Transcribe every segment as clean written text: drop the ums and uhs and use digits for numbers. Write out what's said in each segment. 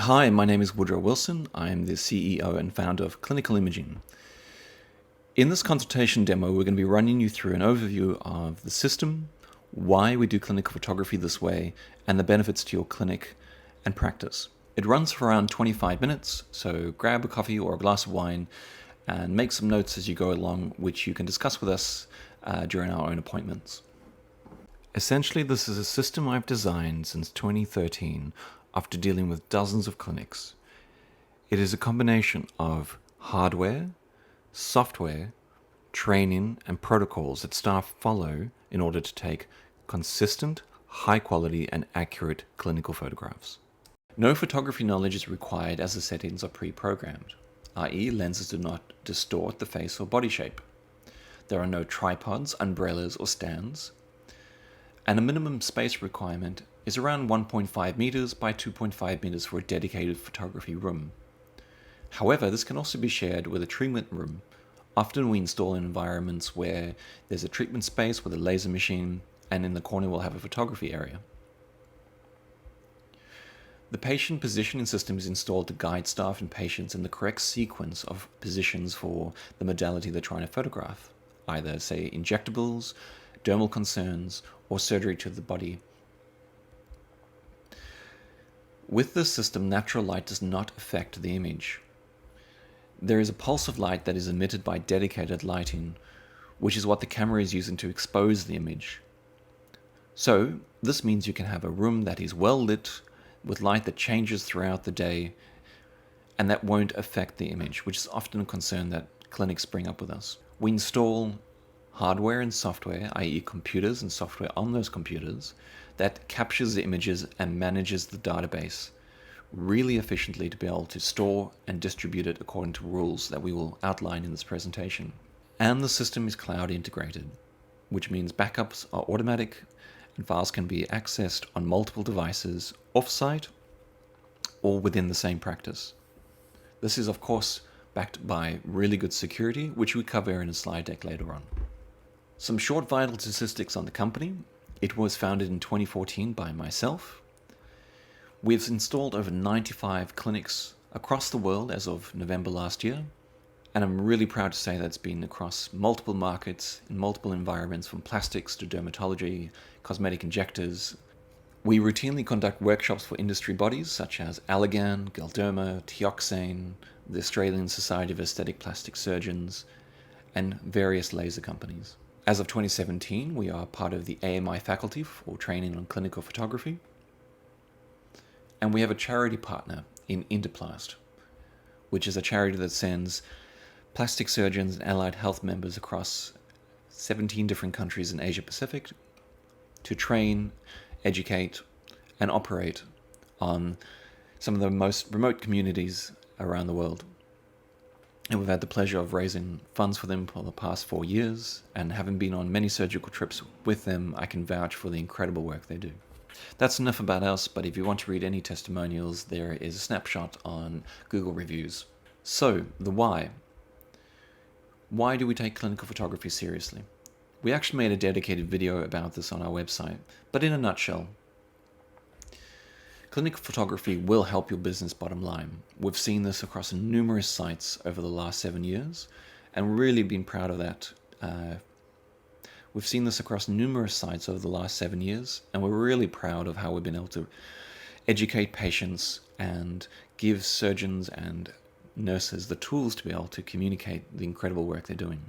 Hi, my name is Woodrow Wilson. I am the CEO and founder of Clinical Imaging. In this consultation demo, we're going to be running you through an overview of the system, why we do clinical photography this way, and the benefits to your clinic and practice. It runs for around 25 minutes, so grab a coffee or a glass of wine and make some notes as you go along, which you can discuss with us during our own appointments. Essentially, this is a system I've designed since 2013 after dealing with dozens of clinics. It is a combination of hardware, software, training, and protocols that staff follow in order to take consistent, high quality, and accurate clinical photographs. No photography knowledge is required as the settings are pre-programmed, i.e. lenses do not distort the face or body shape. There are no tripods, umbrellas, or stands, and a minimum space requirement is around 1.5 meters by 2.5 meters for a dedicated photography room. However, this can also be shared with a treatment room. Often we install in environments where there's a treatment space with a laser machine, and in the corner we'll have a photography area. The patient positioning system is installed to guide staff and patients in the correct sequence of positions for the modality they're trying to photograph, either, say, injectables, dermal concerns, or surgery to the body. With this system, natural light does not affect the image. There is a pulse of light that is emitted by dedicated lighting, which is what the camera is using to expose the image. So, this means you can have a room that is well lit, with light that changes throughout the day, and that won't affect the image, which is often a concern that clinics bring up with us. We install hardware and software, i.e. computers and software on those computers, that captures the images and manages the database really efficiently to be able to store and distribute it according to rules that we will outline in this presentation. And the system is cloud integrated, which means backups are automatic and files can be accessed on multiple devices off-site or within the same practice. This is, of course, backed by really good security, which we cover in a slide deck later on. Some short vital statistics on the company. It was founded in 2014 by myself. We've installed over 95 clinics across the world as of November last year, and I'm really proud to say that's been across multiple markets, in multiple environments, from plastics to dermatology, cosmetic injectors. We routinely conduct workshops for industry bodies such as Allergan, Galderma, Teoxane, the Australian Society of Aesthetic Plastic Surgeons, and various laser companies. As of 2017, we are part of the AMI faculty for training on clinical photography. And we have a charity partner in Interplast, which is a charity that sends plastic surgeons and allied health members across 17 different countries in Asia Pacific to train, educate, and operate on some of the most remote communities around the world. And we've had the pleasure of raising funds for them for the past 4 years, and having been on many surgical trips with them, I can vouch for the incredible work they do. That's enough about us, but if you want to read any testimonials, there is a snapshot on Google Reviews. So, the why. Why do we take clinical photography seriously? We actually made a dedicated video about this on our website, but in a nutshell, clinical photography will help your business bottom line. We've seen this across numerous sites over the last 7 years, and really been proud of that. We've seen this across numerous sites over the last 7 years, and we're really proud of how we've been able to educate patients and give surgeons and nurses the tools to be able to communicate the incredible work they're doing.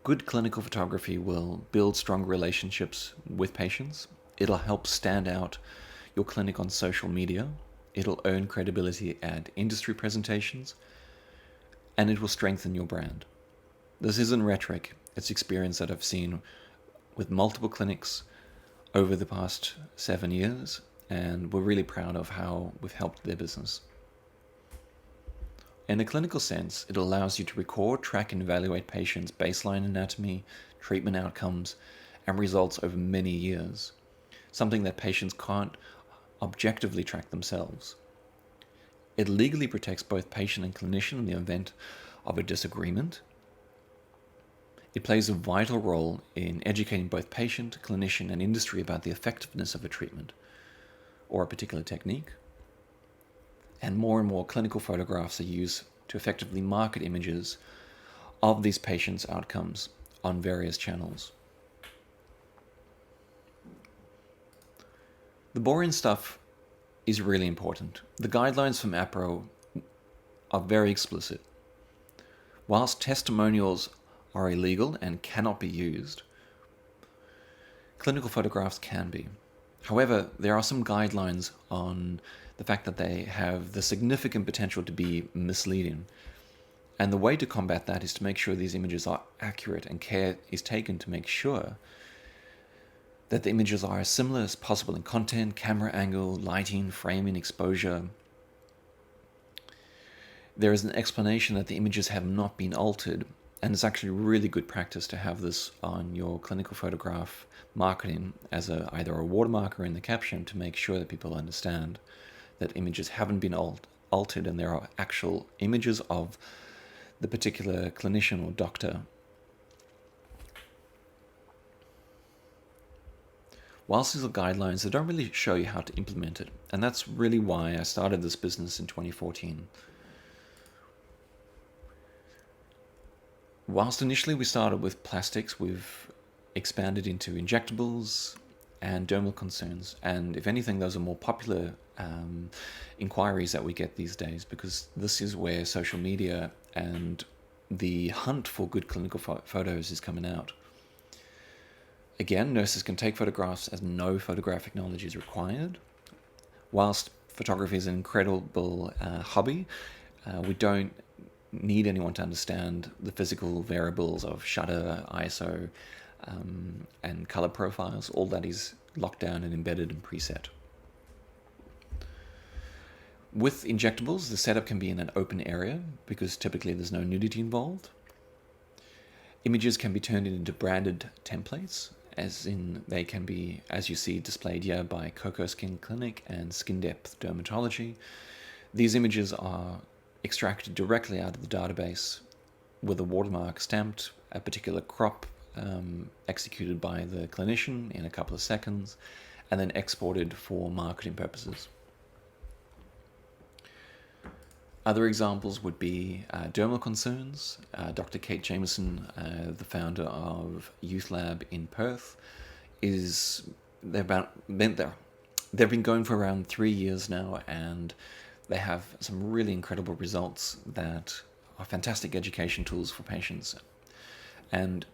Good clinical photography will build strong relationships with patients. It'll help stand out your clinic on social media. It'll earn credibility at industry presentations, and it will strengthen your brand. This isn't rhetoric, it's experience that I've seen with multiple clinics over the past 7 years, and we're really proud of how we've helped their business. In a clinical sense, it allows you to record, track, and evaluate patients' baseline anatomy, treatment outcomes, and results over many years, something that patients can't objectively track themselves. It legally protects both patient and clinician in the event of a disagreement. It plays a vital role in educating both patient, clinician, and industry about the effectiveness of a treatment or a particular technique. It and more clinical photographs are used to effectively market images of these patients' outcomes on various channels. The boring stuff is really important. The guidelines from APRO are very explicit. Whilst testimonials are illegal and cannot be used, clinical photographs can be. However, there are some guidelines on the fact that they have the significant potential to be misleading. And the way to combat that is to make sure these images are accurate, and care is taken to make sure that the images are as similar as possible in content, camera angle, lighting, framing, exposure. There is an explanation that the images have not been altered, and it's actually really good practice to have this on your clinical photograph marketing as either a watermark or in the caption to make sure that people understand that images haven't been altered and there are actual images of the particular clinician or doctor. Whilst these are guidelines, they don't really show you how to implement it, and that's really why I started this business in 2014. Whilst initially we started with plastics, we've expanded into injectables and dermal concerns, and if anything, those are more popular inquiries that we get these days, because this is where social media and the hunt for good clinical photos is coming out. Again, nurses can take photographs as no photographic knowledge is required. Whilst photography is an incredible hobby, we don't need anyone to understand the physical variables of shutter, ISO, and color profiles. All that is locked down and embedded and preset. With injectables, the setup can be in an open area because typically there's no nudity involved. Images can be turned into branded templates, as in they can be, as you see displayed here by Coco Skin Clinic and Skin Depth Dermatology. These images are extracted directly out of the database with a watermark stamped, a particular crop executed by the clinician in a couple of seconds, and then exported for marketing purposes. Other examples would be dermal concerns. Dr. Kate Jameson, the founder of Youth Lab in Perth, they've been going for around 3 years now, and they have some really incredible results that are fantastic education tools for patients. And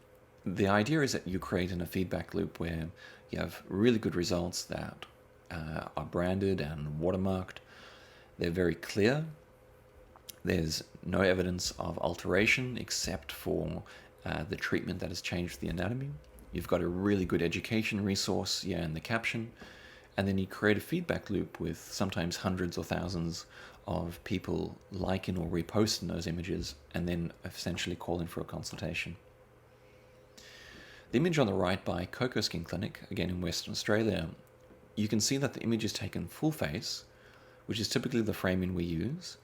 the idea is that you create in a feedback loop where you have really good results that are branded and watermarked. They're very clear. There's no evidence of alteration except for the treatment that has changed the anatomy. You've got a really good education resource here in the caption, and then you create a feedback loop with sometimes hundreds or thousands of people liking or reposting those images, and then essentially calling for a consultation. The image on the right by Coco Skin Clinic, again in Western Australia, you can see that the image is taken full face, which is typically the framing we use,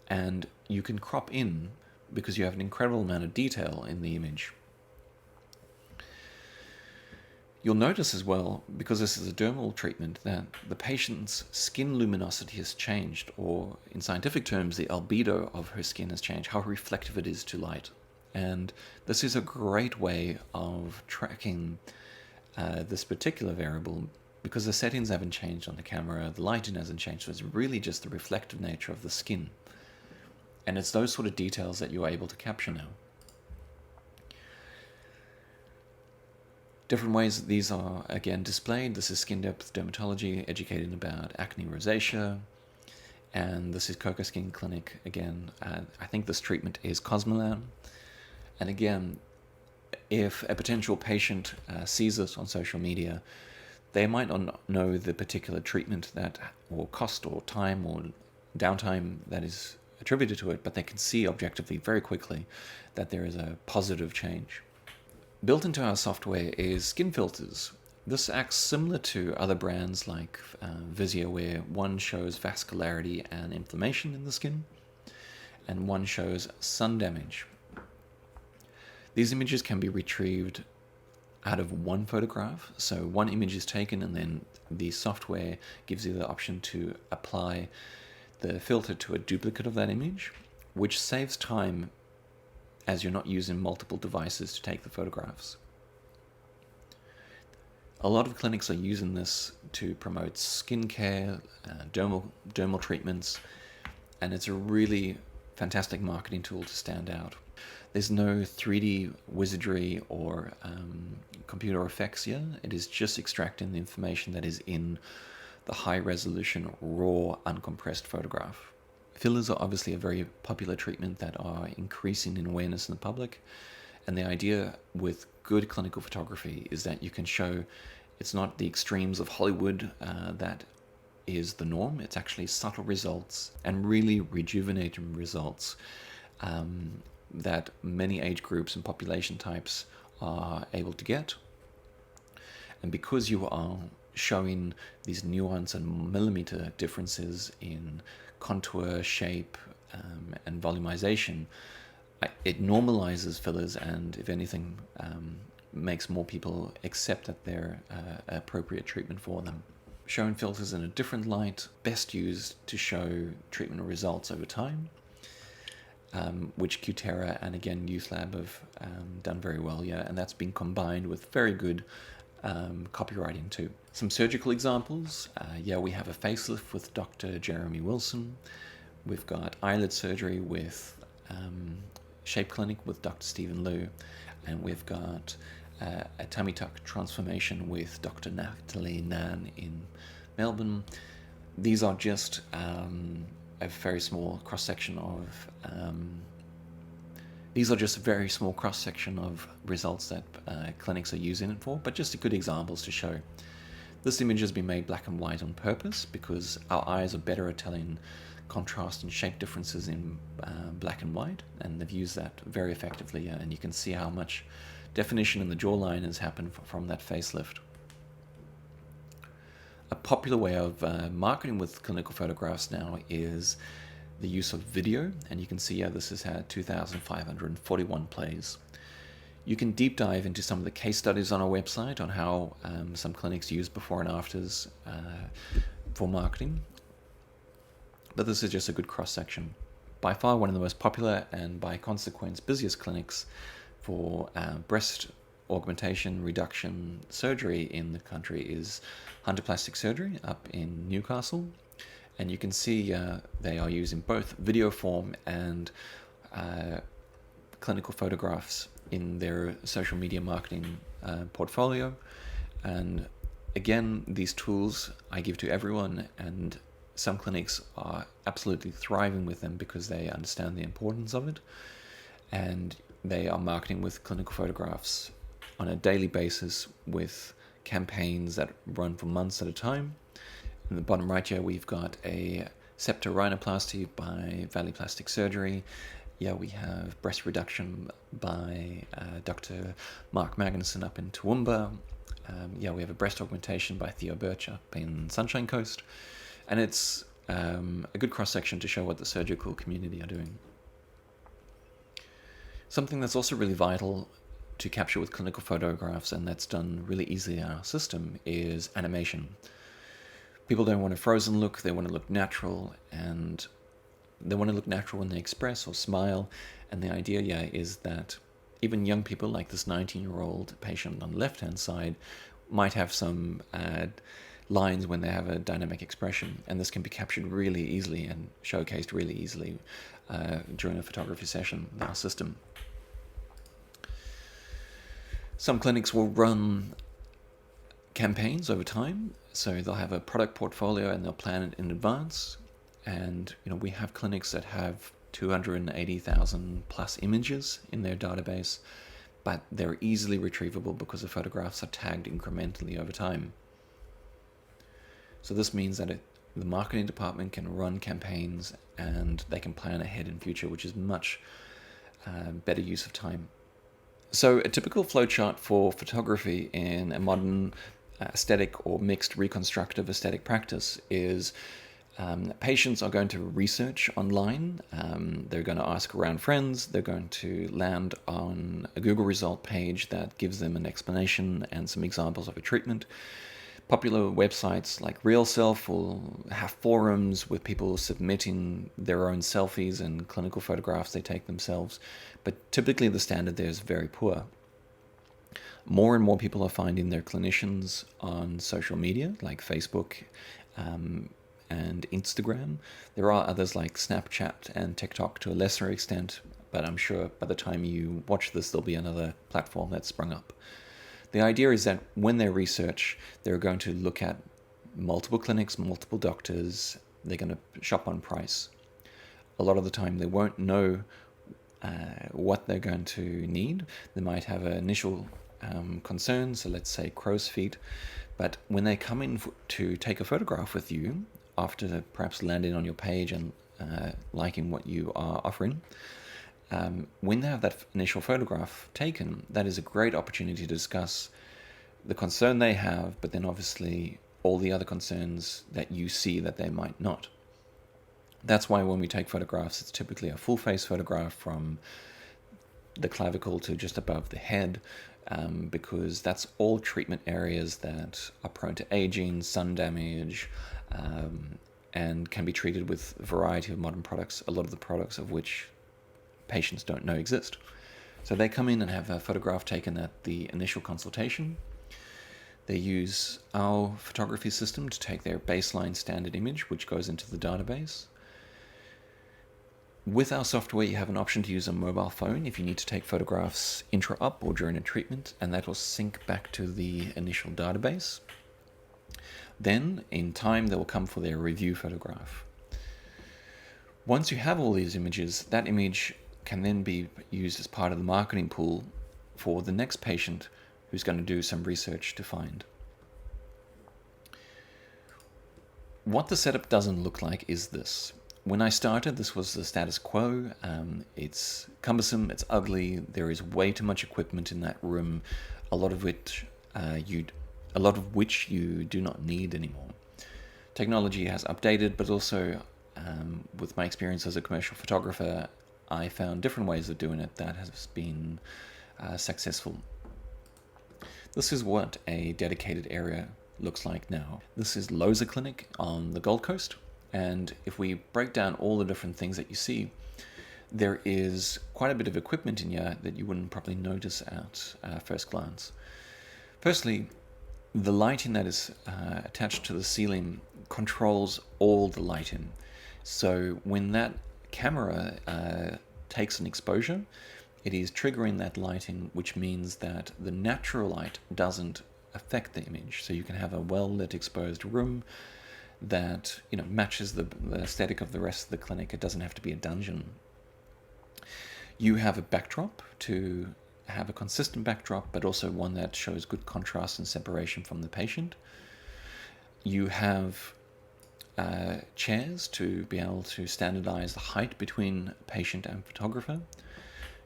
and you can crop in because you have an incredible amount of detail in the image. You'll notice as well, because this is a dermal treatment, that the patient's skin luminosity has changed, or in scientific terms, the albedo of her skin has changed, how reflective it is to light. And this is a great way of tracking this particular variable, because the settings haven't changed on the camera, the lighting hasn't changed, so it's really just the reflective nature of the skin. And it's those sort of details that you're able to capture now. Different ways these are, again, displayed. This is Skin Depth Dermatology, educating about acne rosacea. And this is Coco Skin Clinic, again. I think this treatment is Cosmelan. And again, if a potential patient sees this on social media, they might not know the particular treatment that, or cost, or time, or downtime that is attributed to it, but they can see objectively very quickly that there is a positive change. Built into our software is skin filters. This acts similar to other brands like Visio, where one shows vascularity and inflammation in the skin, and one shows sun damage. These images can be retrieved out of one photograph, so one image is taken and then the software gives you the option to apply the filter to a duplicate of that image, which saves time as you're not using multiple devices to take the photographs. A lot of clinics are using this to promote skincare, dermal treatments, and it's a really fantastic marketing tool to stand out. There's no 3D wizardry or computer effects here. It is just extracting the information that is in the high-resolution, raw, uncompressed photograph. Fillers are obviously a very popular treatment that are increasing in awareness in the public, and the idea with good clinical photography is that you can show it's not the extremes of Hollywood that is the norm. It's actually subtle results and really rejuvenating results that many age groups and population types are able to get. And because you are showing these nuance and millimeter differences in contour, shape, and volumization, it normalizes fillers and, if anything, makes more people accept that they're appropriate treatment for them. Showing filters in a different light, best used to show treatment results over time, which Qterra and again YouthLab have done very well here, and that's been combined with very good copywriting too. Some surgical examples. We have a facelift with Dr. Jeremy Wilson. We've got eyelid surgery with Shape Clinic with Dr. Stephen Liu, and we've got a tummy tuck transformation with Dr. Natalie Nan in Melbourne. These are just a very small cross-section of results that clinics are using it for, but just good examples to show. This image has been made black and white on purpose because our eyes are better at telling contrast and shape differences in black and white, and they've used that very effectively, and you can see how much definition in the jawline has happened from that facelift. A popular way of marketing with clinical photographs now is the use of video, and you can see how this has had 2,541 plays. You can deep dive into some of the case studies on our website on how some clinics use before and afters for marketing, but this is just a good cross-section. By far one of the most popular and by consequence busiest clinics for breast augmentation reduction surgery in the country is Hunter Plastic Surgery up in Newcastle, and you can see they are using both video form and clinical photographs in their social media marketing portfolio. And again, these tools I give to everyone, and some clinics are absolutely thriving with them because they understand the importance of it, and they are marketing with clinical photographs on a daily basis with campaigns that run for months at a time. In the bottom right here, we've got a septal rhinoplasty by Valley Plastic Surgery. We have breast reduction by Dr. Mark Magnuson up in Toowoomba. We have a breast augmentation by Theo Birch up in Sunshine Coast. And it's a good cross-section to show what the surgical community are doing. Something that's also really vital to capture with clinical photographs, and that's done really easily in our system, is animation. People don't want a frozen look, they want to look natural, and they want to look natural when they express or smile. And the idea is that even young people, like this 19-year-old patient on the left-hand side, might have some lines when they have a dynamic expression, and this can be captured really easily and showcased really easily during a photography session in our system. Some clinics will run campaigns over time, so they'll have a product portfolio and they'll plan it in advance. And we have clinics that have 280,000 plus images in their database, but they're easily retrievable because the photographs are tagged incrementally over time. So this means that the marketing department can run campaigns and they can plan ahead in future, which is much better use of time. So a typical flowchart for photography in a modern aesthetic or mixed reconstructive aesthetic practice is patients are going to research online, they're going to ask around friends, they're going to land on a Google result page that gives them an explanation and some examples of a treatment. Popular websites like RealSelf will have forums with people submitting their own selfies and clinical photographs they take themselves, but typically the standard there is very poor. More and more people are finding their clinicians on social media like Facebook and Instagram. There are others like Snapchat and TikTok to a lesser extent, but I'm sure by the time you watch this, there'll be another platform that's sprung up. The idea is that when they research, they're going to look at multiple clinics, multiple doctors. They're going to shop on price. A lot of the time, they won't know what they're going to need. They might have an initial concern, so let's say crow's feet. But when they come in to take a photograph with you, after perhaps landing on your page and liking what you are offering, when they have that initial photograph taken, that is a great opportunity to discuss the concern they have, but then obviously all the other concerns that you see that they might not. That's why when we take photographs, it's typically a full face photograph from the clavicle to just above the head, because that's all treatment areas that are prone to aging, sun damage, and can be treated with a variety of modern products, a lot of the products of which patients don't know exist. So they come in and have a photograph taken at the initial consultation. They use our photography system to take their baseline standard image, which goes into the database. With our software, you have an option to use a mobile phone if you need to take photographs intra-op or during a treatment, and that will sync back to the initial database. Then, in time, they will come for their review photograph. Once you have all these images, that image can then be used as part of the marketing pool for the next patient who's going to do some research to find. What the setup doesn't look like is this. When I started, this was the status quo. It's cumbersome, it's ugly, there is way too much equipment in that room, a lot of which you do not need anymore. Technology has updated, but also with my experience as a commercial photographer, I found different ways of doing it that has been successful. This is what a dedicated area looks like now. This is Loza Clinic on the Gold Coast, and if we break down all the different things that you see, there is quite a bit of equipment in here that you wouldn't probably notice at first glance. Firstly, the lighting that is attached to the ceiling controls all the lighting. So when that camera takes an exposure, it is triggering that lighting, which means that the natural light doesn't affect the image. So you can have a well-lit exposed room that matches the aesthetic of the rest of the clinic. It doesn't have to be a dungeon. You have a backdrop to have a consistent backdrop, but also one that shows good contrast and separation from the patient. You have chairs to be able to standardize the height between patient and photographer.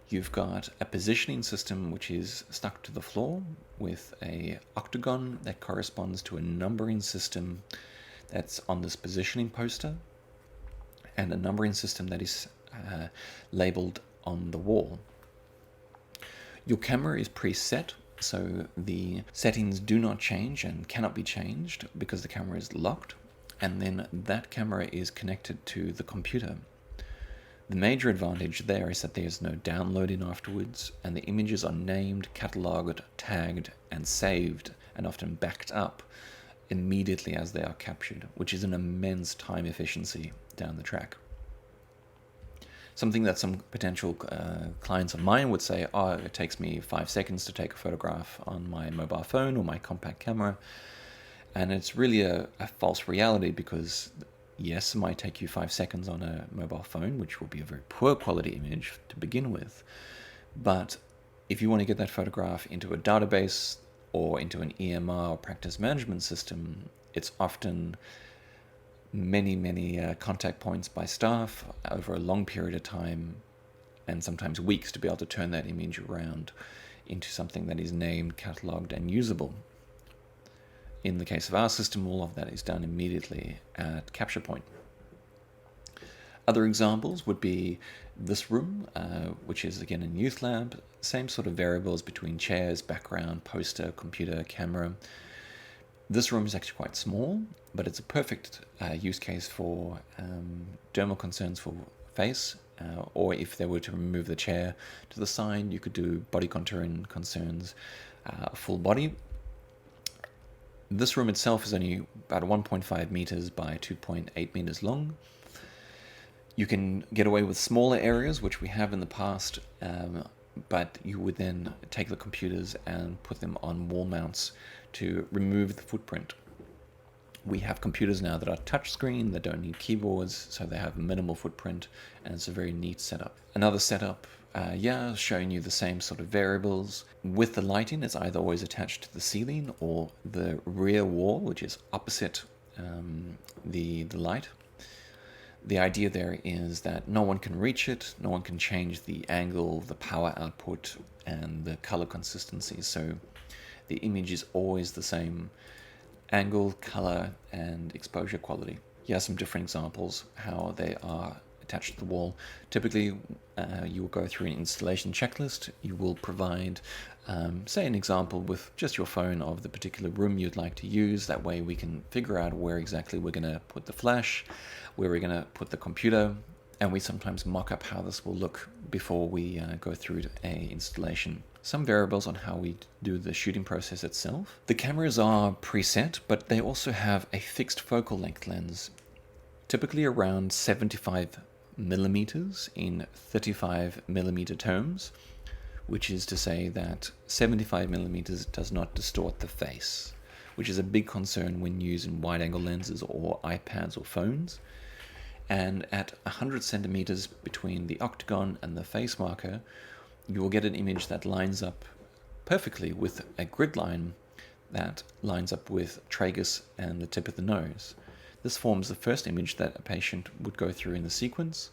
You've got a positioning system which is stuck to the floor with a octagon that corresponds to a numbering system that's on this positioning poster, and a numbering system that is labeled on the wall. Your camera is preset, so the settings do not change and cannot be changed because the camera is locked, and then that camera is connected to the computer. The major advantage there is that there's no downloading afterwards, and the images are named, catalogued, tagged, and saved, and often backed up immediately as they are captured, which is an immense time efficiency down the track. Something that some potential clients of mine would say, oh, it takes me 5 seconds to take a photograph on my mobile phone or my compact camera. And it's really a false reality, because yes, it might take you 5 seconds on a mobile phone, which will be a very poor quality image to begin with. But if you want to get that photograph into a database or into an EMR or practice management system, it's often many contact points by staff over a long period of time, and sometimes weeks, to be able to turn that image around into something that is named, catalogued, and usable. In the case of our system, all of that is done immediately at capture point. Other examples would be this room, which is again in youth lab. Same sort of variables between chairs, background, poster, computer, camera. This room is actually quite small, but it's a perfect use case for dermal concerns for face, or if they were to remove the chair to the side, you could do body contouring concerns, full body. This room itself is only about 1.5 meters by 2.8 meters long. You can get away with smaller areas, which we have in the past, but you would then take the computers and put them on wall mounts to remove the footprint. We have computers now that are touchscreen, that don't need keyboards, so they have minimal footprint, and it's a very neat setup. Another setup, showing you the same sort of variables. With the lighting, it's either always attached to the ceiling or the rear wall, which is opposite the light. The idea there is that no one can reach it, no one can change the angle, the power output, and the color consistency. So the image is always the same angle, color, and exposure quality. Here are some different examples how they are attached to the wall. Typically, you will go through an installation checklist. You will provide, say, an example with just your phone of the particular room you'd like to use. That way we can figure out where exactly we're going to put the flash, where we're going to put the computer, and we sometimes mock up how this will look before we go through a installation. Some variables on how we do the shooting process itself. The cameras are preset, but they also have a fixed focal length lens, typically around 75 millimeters in 35 millimeter terms, which is to say that 75 millimeters does not distort the face, which is a big concern when using wide angle lenses or iPads or phones. And at 100 centimeters between the octagon and the face marker, you will get an image that lines up perfectly with a grid line that lines up with tragus and the tip of the nose. This forms the first image that a patient would go through in the sequence,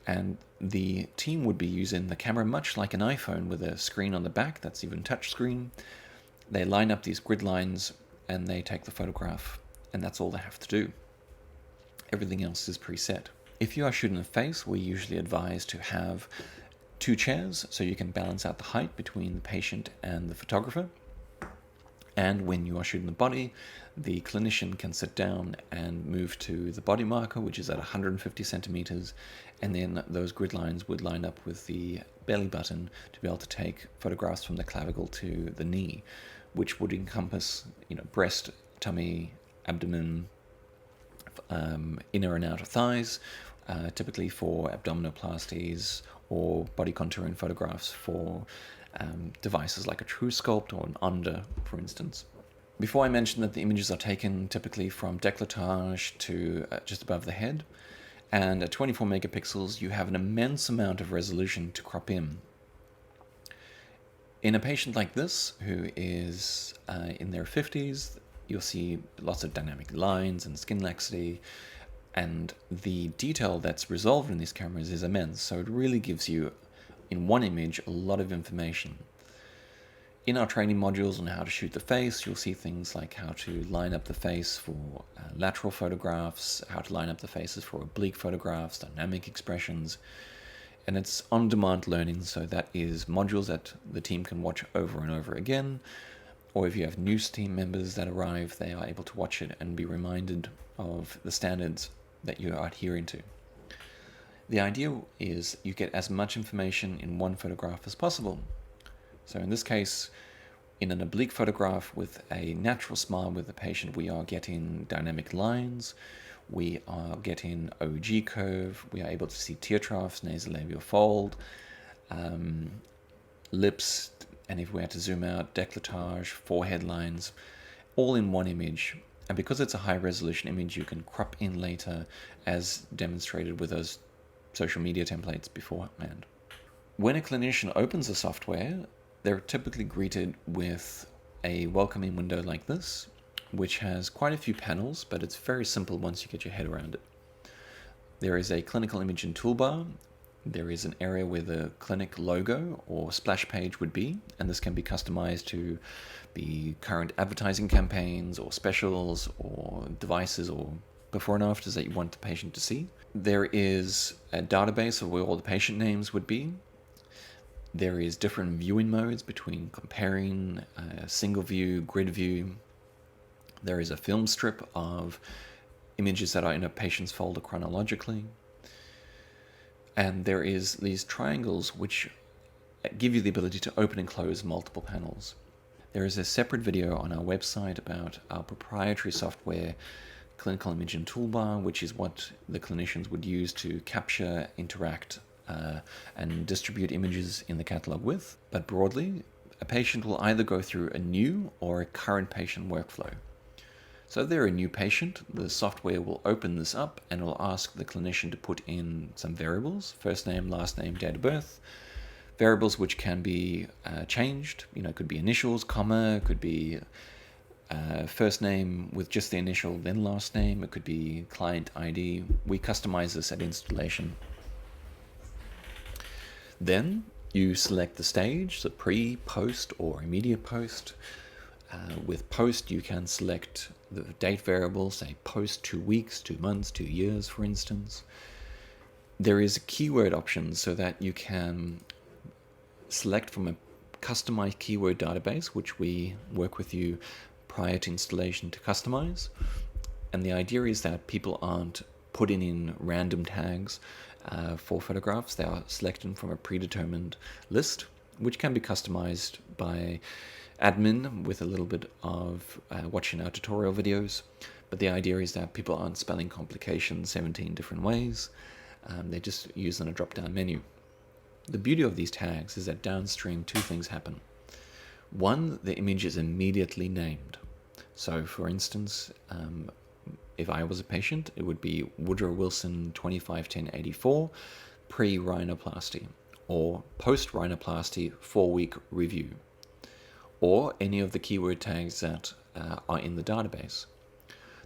and the team would be using the camera much like an iPhone with a screen on the back that's even touch screen. They line up these grid lines and they take the photograph, and that's all they have to do. Everything else is preset. If you are shooting a face, we usually advise to have 2 chairs so you can balance out the height between the patient and the photographer. And when you are shooting the body, the clinician can sit down and move to the body marker, which is at 150 centimeters, and then those grid lines would line up with the belly button to be able to take photographs from the clavicle to the knee, which would encompass, breast, tummy, abdomen, inner and outer thighs, typically for abdominoplasties or body contouring photographs for devices like a True Sculpt or an Under, for instance. Before I mentioned that the images are taken typically from décolletage to just above the head, and at 24 megapixels you have an immense amount of resolution to crop in. In a patient like this, who is in their 50s, you'll see lots of dynamic lines and skin laxity, and the detail that's resolved in these cameras is immense, so it really gives you, in one image, a lot of information. In our training modules on how to shoot the face, you'll see things like how to line up the face for lateral photographs, how to line up the faces for oblique photographs, dynamic expressions, and it's on-demand learning, so that is modules that the team can watch over and over again, or if you have new team members that arrive, they are able to watch it and be reminded of the standards that you are adhering to. The idea is you get as much information in one photograph as possible. So in this case, in an oblique photograph with a natural smile with the patient, we are getting dynamic lines, we are getting OG curve, we are able to see tear troughs, nasolabial fold, lips, and if we had to zoom out, décolletage, forehead lines, all in one image. And because it's a high resolution image, you can crop in later as demonstrated with those social media templates beforehand. When a clinician opens the software, they're typically greeted with a welcoming window like this, which has quite a few panels, but it's very simple once you get your head around it. There is a clinical imaging toolbar. There is an area where the clinic logo or splash page would be, and this can be customized to be current advertising campaigns or specials or devices or before and afters that you want the patient to see. There is a database of where all the patient names would be. There is different viewing modes between comparing, single view, grid view. There is a film strip of images that are in a patient's folder chronologically. And there is these triangles which give you the ability to open and close multiple panels. There is a separate video on our website about our proprietary software, Clinical Imaging Toolbar, which is what the clinicians would use to capture, interact, and distribute images in the catalog with. But broadly, a patient will either go through a new or a current patient workflow. So if they're a new patient, the software will open this up and will ask the clinician to put in some variables: first name, last name, date of birth. Variables which can be changed. It could be initials, comma, it could be first name with just the initial, then last name. It could be client ID. We customize this at installation. Then you select the stage, so pre, post, or immediate post. With post, you can select the date variable, say post 2 weeks, 2 months, 2 years, for instance. There is a keyword option so that you can select from a customized keyword database, which we work with you prior to installation to customize. And the idea is that people aren't putting in random tags for photographs. They are selected from a predetermined list, which can be customized by admin with a little bit of watching our tutorial videos. But the idea is that people aren't spelling complications 17 different ways. They just use in a drop-down menu. The beauty of these tags is that downstream 2 things happen. One, the image is immediately named. So for instance, if I was a patient, it would be Woodrow Wilson 251084 pre-rhinoplasty, or post-rhinoplasty 4-week review, or any of the keyword tags that are in the database.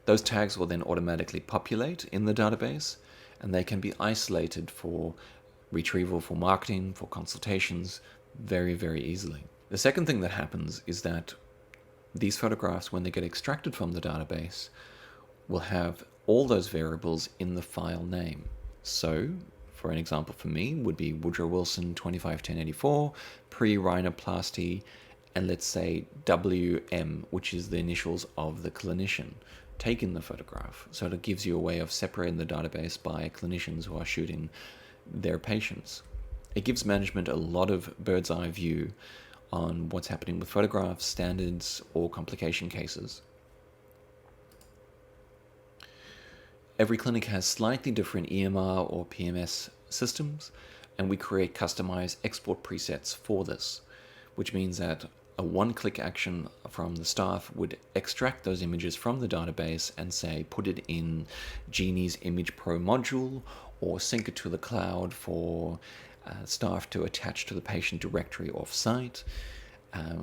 Those tags will then automatically populate in the database, and they can be isolated for retrieval, for marketing, for consultations, very, very easily. The second thing that happens is that these photographs, when they get extracted from the database, will have all those variables in the file name. So, for an example for me, would be Woodrow Wilson 251084 pre-rhinoplasty, and let's say WM, which is the initials of the clinician taking the photograph. So it gives you a way of separating the database by clinicians who are shooting their patients. It gives management a lot of bird's eye view on what's happening with photographs, standards, or complication cases. Every clinic has slightly different EMR or PMS systems, and we create customized export presets for this, which means that a one-click action from the staff would extract those images from the database and say, put it in Genie's Image Pro module, or sync it to the cloud for staff to attach to the patient directory off-site,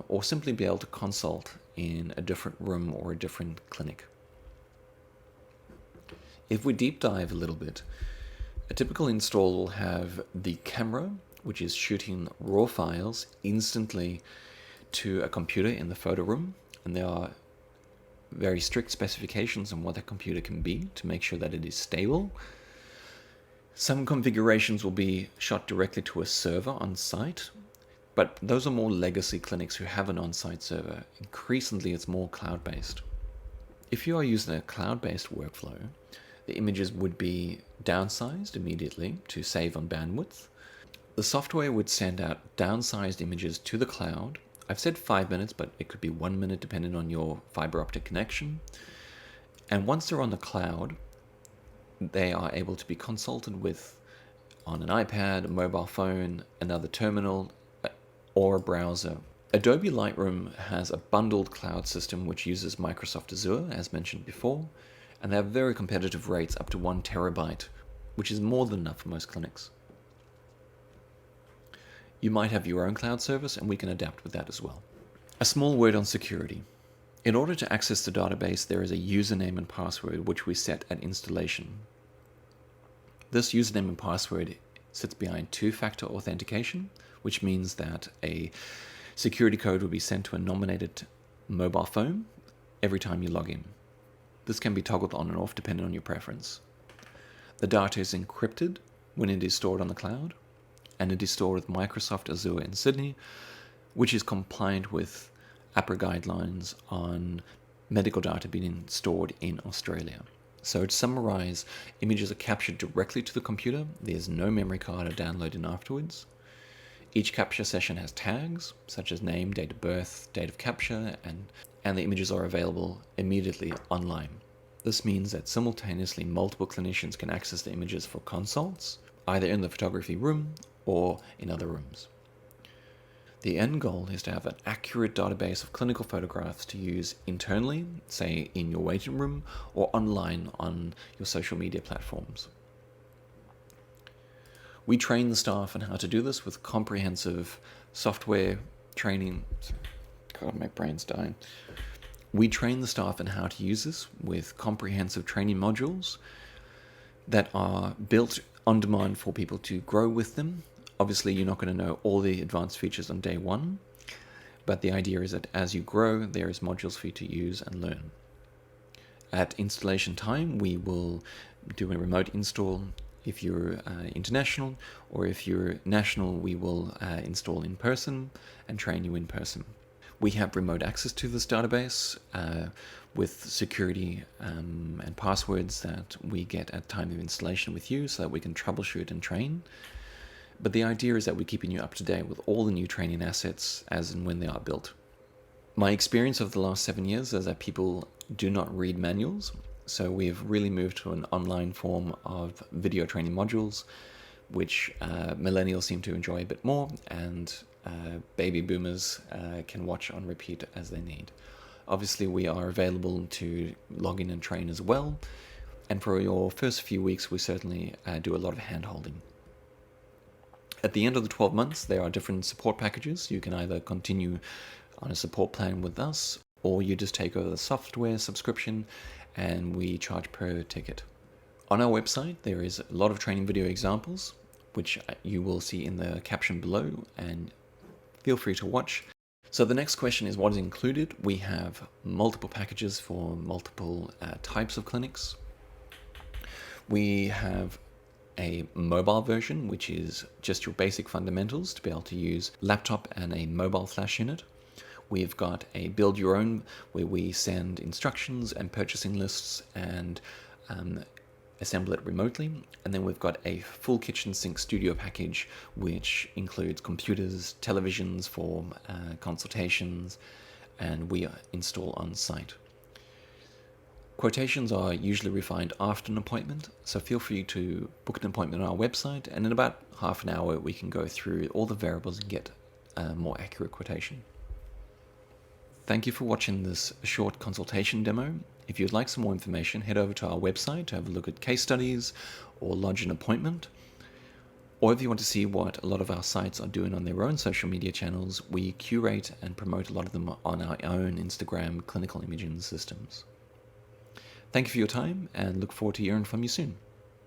or simply be able to consult in a different room or a different clinic. If we deep dive a little bit, a typical install will have the camera, which is shooting raw files instantly to a computer in the photo room, and there are very strict specifications on what that computer can be to make sure that it is stable. Some configurations will be shot directly to a server on site, but those are more legacy clinics who have an on-site server. Increasingly, it's more cloud-based. If you are using a cloud-based workflow, the images would be downsized immediately to save on bandwidth. The software would send out downsized images to the cloud. I've said 5 minutes, but it could be 1 minute depending on your fiber optic connection. And once they're on the cloud, they are able to be consulted with on an iPad, a mobile phone, another terminal, or a browser. Adobe Lightroom has a bundled cloud system which uses Microsoft Azure, as mentioned before, and they have very competitive rates up to 1 terabyte, which is more than enough for most clinics. You might have your own cloud service, and we can adapt with that as well. A small word on security. In order to access the database, there is a username and password which we set at installation. This username and password sits behind 2-factor authentication, which means that a security code will be sent to a nominated mobile phone every time you log in. This can be toggled on and off depending on your preference. The data is encrypted when it is stored on the cloud, and it is stored with Microsoft Azure in Sydney, which is compliant with APRA guidelines on medical data being stored in Australia. So to summarize, images are captured directly to the computer. There's no memory card or downloading afterwards. Each capture session has tags, such as name, date of birth, date of capture, and the images are available immediately online. This means that simultaneously multiple clinicians can access the images for consults, either in the photography room or in other rooms. The end goal is to have an accurate database of clinical photographs to use internally, say in your waiting room, or online on your social media platforms. We train the staff on how to do this with comprehensive software training. God, my brain's dying. We train the staff on how to use this with comprehensive training modules that are built on demand for people to grow with them. Obviously, you're not going to know all the advanced features on day one, but the idea is that as you grow, there is modules for you to use and learn. At installation time, we will do a remote install if you're international, or if you're national, we will install in person and train you in person. We have remote access to this database with security and passwords that we get at time of installation with you so that we can troubleshoot and train. But the idea is that we're keeping you up to date with all the new training assets as and when they are built. My experience of the last 7 years is that people do not read manuals, so we've really moved to an online form of video training modules, which millennials seem to enjoy a bit more, and baby boomers can watch on repeat as they need. Obviously, we are available to log in and train as well, and for your first few weeks, we certainly do a lot of hand-holding. At the end of the 12 months, there are different support packages. You can either continue on a support plan with us, or you just take over the software subscription and we charge per ticket. On our website, there is a lot of training video examples, which you will see in the caption below, and feel free to watch. So the next question is, what is included? We have multiple packages for multiple types of clinics. We have a mobile version, which is just your basic fundamentals to be able to use laptop and a mobile flash unit. We've got a build your own, where we send instructions and purchasing lists and assemble it remotely. And then we've got a full kitchen sink studio package, which includes computers, televisions for consultations, and we install on site. Quotations are usually refined after an appointment, so feel free to book an appointment on our website, and in about half an hour we can go through all the variables and get a more accurate quotation. Thank you for watching this short consultation demo. If you'd like some more information, head over to our website to have a look at case studies or lodge an appointment. Or if you want to see what a lot of our sites are doing on their own social media channels, we curate and promote a lot of them on our own Instagram clinical imaging systems. Thank you for your time, and look forward to hearing from you soon.